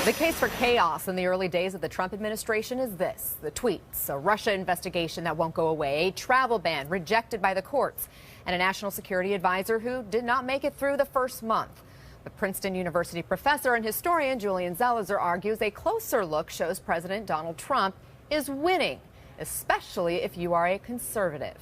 The case for chaos in the early days of the Trump administration is this: the tweets, a Russia investigation that won't go away, a travel ban rejected by the courts, and a national security advisor who did not make it through the first month. But Princeton University professor and historian Julian Zelizer argues a closer look shows President Donald Trump is winning, especially if you are a conservative.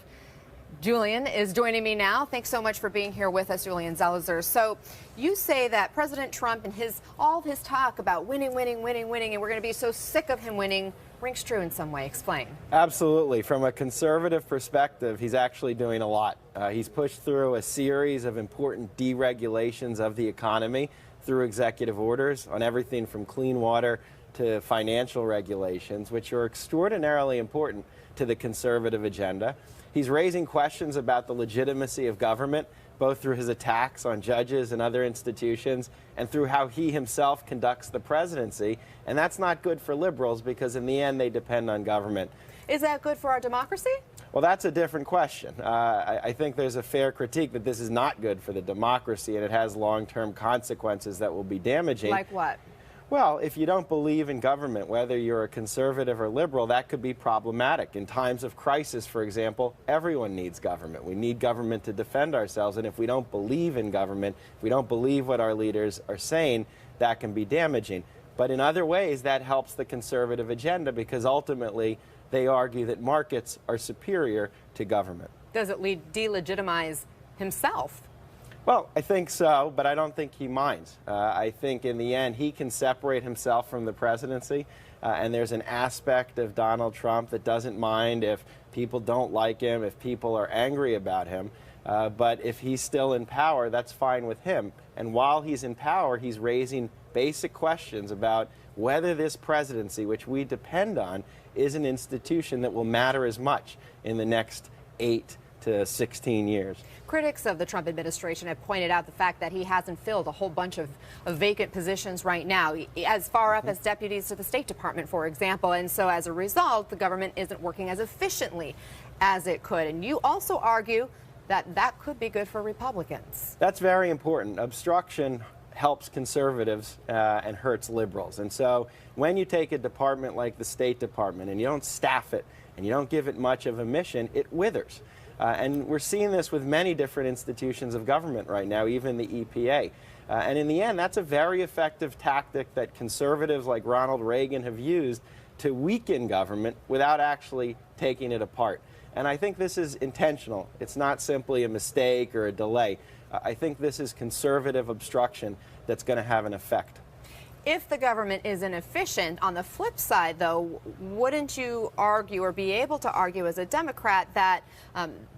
Julian is joining me now. Thanks so much for being here with us, Julian Zelizer. So you say that President Trump and all of his talk about winning, and we're going to be so sick of him winning, rings true in some way. Explain. Absolutely. From a conservative perspective, he's actually doing a lot. He's pushed through a series of important deregulations of the economy through executive orders on everything from clean water to financial regulations, which are extraordinarily important to the conservative agenda. He's raising questions about the legitimacy of government, both through his attacks on judges and other institutions and through how he himself conducts the presidency. And that's not good for liberals because in the end they depend on government. Is that good for our democracy? Well, that's a different question. I think there's a fair critique that this is not good for the democracy and it has long-term consequences that will be damaging. Like what? Well, if you don't believe in government, whether you're a conservative or liberal, that could be problematic. In times of crisis, for example, everyone needs government. We need government to defend ourselves, and if we don't believe in government, if we don't believe what our leaders are saying, that can be damaging. But in other ways, that helps the conservative agenda because ultimately they argue that markets are superior to government. Does it delegitimize himself? Well, I think so, but I don't think he minds. I think in the end he can separate himself from the presidency, and there's an aspect of Donald Trump that doesn't mind if people don't like him, if people are angry about him. But if he's still in power, that's fine with him. And while he's in power, he's raising basic questions about whether this presidency, which we depend on, is an institution that will matter as much in the next 8 to 16 years. Critics of the Trump administration have pointed out the fact that he hasn't filled a whole bunch of vacant positions right now, as far up as deputies to the State Department, for example. And so as a result, the government isn't working as efficiently as it could. And you also argue that that could be good for Republicans. That's very important. Obstruction helps conservatives and hurts liberals. And so when you take a department like the State Department and you don't staff it and you don't give it much of a mission, it withers. And we're seeing this with many different institutions of government right now, even the EPA. And in the end, that's a very effective tactic that conservatives like Ronald Reagan have used to weaken government without actually taking it apart. And I think this is intentional. It's not simply a mistake or a delay. I think this is conservative obstruction that's going to have an effect. If the government is inefficient, on the flip side, though, wouldn't you argue or be able to argue as a Democrat that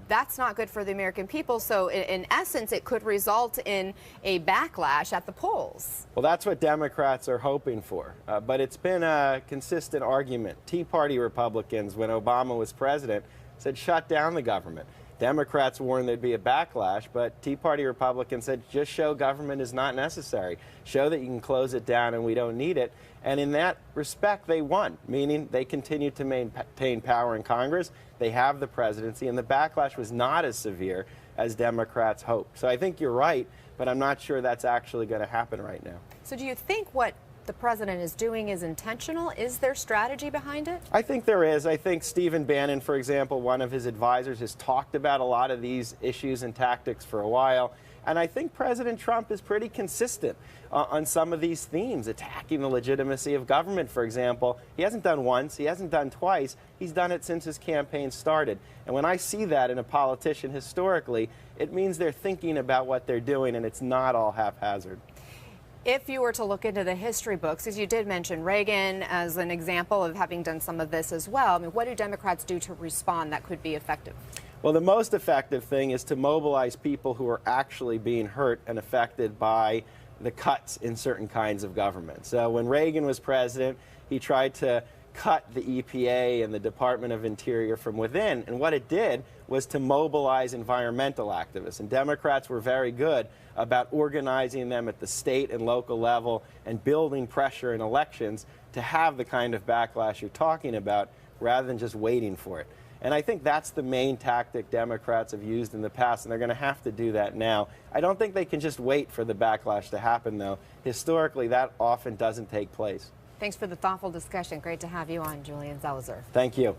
that's not good for the American people? So in essence, it could result in a backlash at the polls. Well, that's what Democrats are hoping for. But it's been a consistent argument. Tea Party Republicans, when Obama was president, said shut down the government. Democrats warned there'd be a backlash, but Tea Party Republicans said just show government is not necessary. Show that you can close it down and we don't need it. And in that respect, they won, meaning they continued to maintain power in Congress. They have the presidency, and the backlash was not as severe as Democrats hoped. So I think you're right, but I'm not sure that's actually going to happen right now. So do you think what the president is doing is intentional? Is there strategy behind it? I think there is. I think Stephen Bannon, for example, one of his advisors, has talked about a lot of these issues and tactics for a while. And I think President Trump is pretty consistent on some of these themes, attacking the legitimacy of government, for example. He hasn't done once, he hasn't done twice, he's done it since his campaign started. And when I see that in a politician historically, it means they're thinking about what they're doing and it's not all haphazard. If you were to look into the history books, as you did mention Reagan as an example of having done some of this as well, I mean, what do Democrats do to respond that could be effective? Well, the most effective thing is to mobilize people who are actually being hurt and affected by the cuts in certain kinds of government. So when Reagan was president, he tried to cut the EPA and the Department of Interior from within, and what it did was to mobilize environmental activists. And Democrats were very good about organizing them at the state and local level and building pressure in elections to have the kind of backlash you're talking about rather than just waiting for it. And I think that's the main tactic Democrats have used in the past, and they're going to have to do that now. I don't think they can just wait for the backlash to happen, though. Historically, that often doesn't take place. Thanks for the thoughtful discussion. Great to have you on, Julian Zelizer. Thank you.